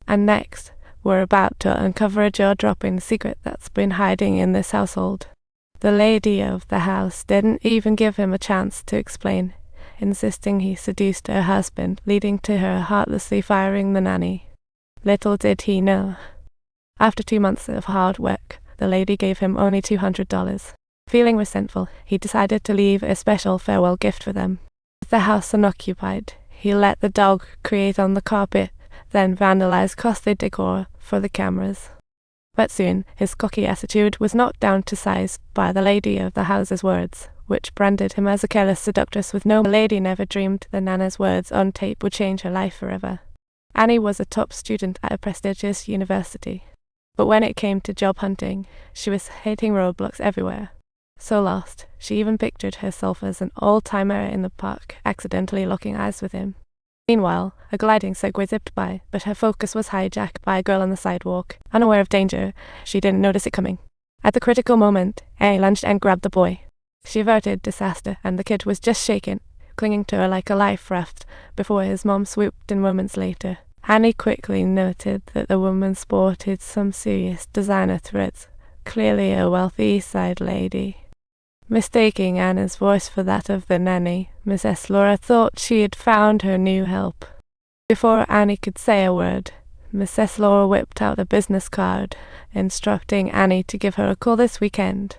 And next, we're about to uncover a jaw-dropping secret that's been hiding in this household. The lady of the house didn't even give him a chance to explain, insisting he seduced her husband, leading to her heartlessly firing the nanny. Little did he know. After 2 months of hard work, the lady gave him only $200. Feeling resentful, he decided to leave a special farewell gift for them. With the house unoccupied, he let the dog create on the carpet, then vandalized costly decor for the cameras. But soon, his cocky attitude was knocked down to size by the lady of the house's words, which branded him as a careless seductress with no. The lady never dreamed the Nana's words on tape would change her life forever. Annie was a top student at a prestigious university. But when it came to job hunting, she was hitting roadblocks everywhere. So lost, she even pictured herself as an old-timer in the park, accidentally locking eyes with him. Meanwhile, a gliding Segway zipped by, but her focus was hijacked by a girl on the sidewalk. Unaware of danger, she didn't notice it coming. At the critical moment, Annie lunged and grabbed the boy. She averted disaster, and the kid was just shaken, clinging to her like a life raft, before his mom swooped in moments later. Annie quickly noted that the woman sported some serious designer threads, clearly a wealthy East Side lady. Mistaking Anna's voice for that of the nanny, Mrs. Laura thought she had found her new help. Before Annie could say a word, Mrs. Laura whipped out a business card, instructing Annie to give her a call this weekend.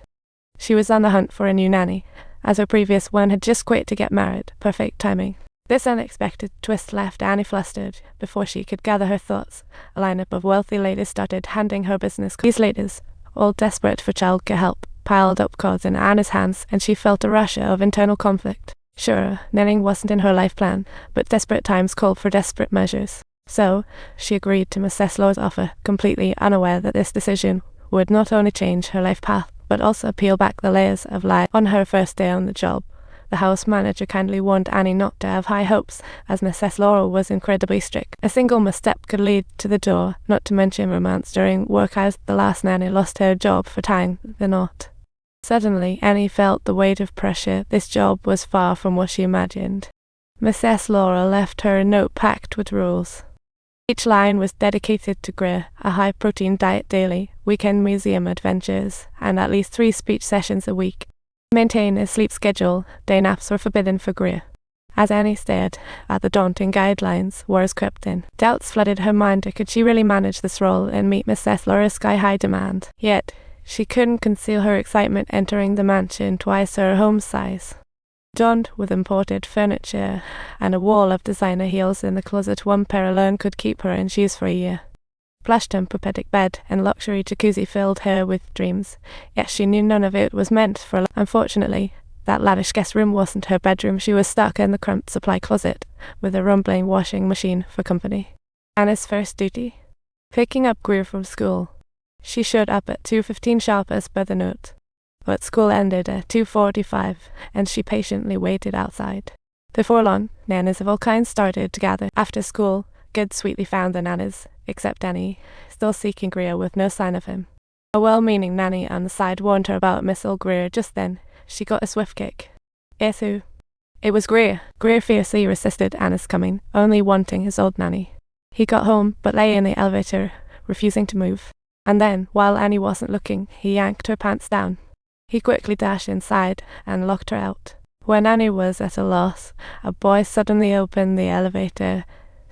She was on the hunt for a new nanny, as her previous one had just quit to get married. Perfect timing. This unexpected twist left Annie flustered. Before she could gather her thoughts, a lineup of wealthy ladies started handing her business. These ladies, all desperate for childcare help, piled up cards in Anna's hands, and she felt a rush of internal conflict. Sure, nannying wasn't in her life plan, but desperate times called for desperate measures. So, she agreed to Mrs. Laura's offer, completely unaware that this decision would not only change her life path, but also peel back the layers of lies. On her first day on the job, the house manager kindly warned Annie not to have high hopes, as Mrs. Laura was incredibly strict. A single misstep could lead to the door, not to mention romance during work hours. The last nanny lost her job for tying the knot. Suddenly, Annie felt the weight of pressure. This job was far from what she imagined. Mrs. Laura left her a note packed with rules. Each line was dedicated to Greer, a high-protein diet daily, weekend museum adventures, and at least 3 speech sessions a week. Maintain a sleep schedule. Day naps were forbidden for Greer. As Annie stared at the daunting guidelines, words crept in. Doubts flooded her mind. Could she really manage this role and meet Mrs. Laura's sky-high demand? Yet, she couldn't conceal her excitement entering the mansion twice her home size. Donned with imported furniture and a wall of designer heels in the closet, one pair alone could keep her in shoes for a year. Plush Tempur-Pedic bed and luxury jacuzzi filled her with dreams, yet she knew none of it was meant for. Unfortunately, that lavish guest room wasn't her bedroom. She was stuck in the cramped supply closet, with a rumbling washing machine for company. Anna's first duty? Picking up Greer from school. She showed up at 2:15 sharp as per the note. But school ended at 2:45, and she patiently waited outside. Before long, nannies of all kinds started to gather. After school, kids sweetly found the nannies, except Annie, still seeking Greer with no sign of him. A well-meaning nanny on the side warned her about Miss Greer. Just then, she got a swift kick. Guess who? It was Greer. Greer fiercely resisted Anna's coming, only wanting his old nanny. He got home, but lay in the elevator, refusing to move. And then, while Annie wasn't looking, he yanked her pants down. He quickly dashed inside and locked her out. When Annie was at a loss, a boy suddenly opened the elevator,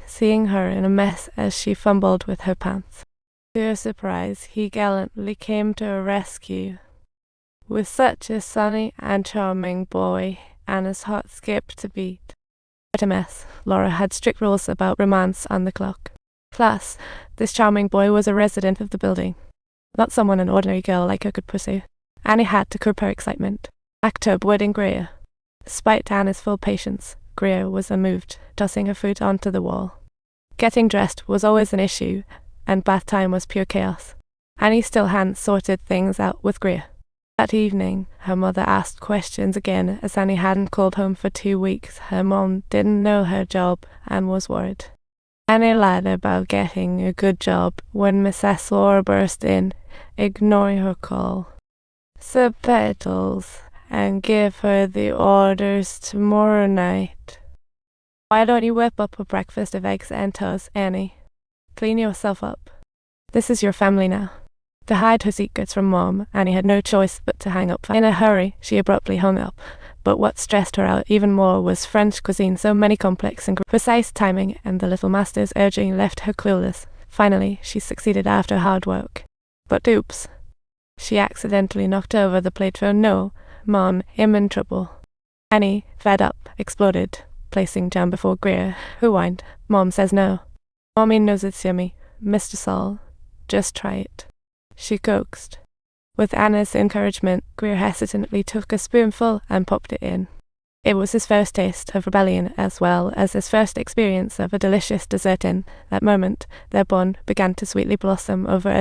seeing her in a mess as she fumbled with her pants. To her surprise, he gallantly came to her rescue. With such a sunny and charming boy, Anna's heart skipped a beat. What a mess. Laura had strict rules about romance on the clock. Plus, this charming boy was a resident of the building, not someone an ordinary girl like her could pursue. Annie had to curb her excitement. Act her wedding Greer. Despite Anna's full patience, Greer was unmoved, tossing her foot onto the wall. Getting dressed was always an issue, and bath time was pure chaos. Annie still hadn't sorted things out with Greer. That evening, her mother asked questions again, as Annie hadn't called home for 2 weeks. Her mom didn't know her job and was worried. Annie lied about getting a good job when Mrs. Laura burst in, ignoring her call. Subtitles, and give her the orders tomorrow night. Why don't you whip up a breakfast of eggs and toast, Annie? Clean yourself up. This is your family now. To hide her secrets from Mom, Annie had no choice but to hang up. In a hurry, she abruptly hung up. But what stressed her out even more was French cuisine, so many complex and precise timing, and the little master's urging left her clueless. Finally, she succeeded after hard work. But oops. She accidentally knocked over the plate phone. No, Mom, I'm in trouble. Annie, fed up, exploded, placing jam before Greer, who whined. Mom says no. Mommy knows it's yummy. Mr. Saul, just try it. She coaxed. With Anna's encouragement, Greer hesitantly took a spoonful and popped it in. It was his first taste of rebellion, as well as his first experience of a delicious dessert. In that moment, their bond began to sweetly blossom over a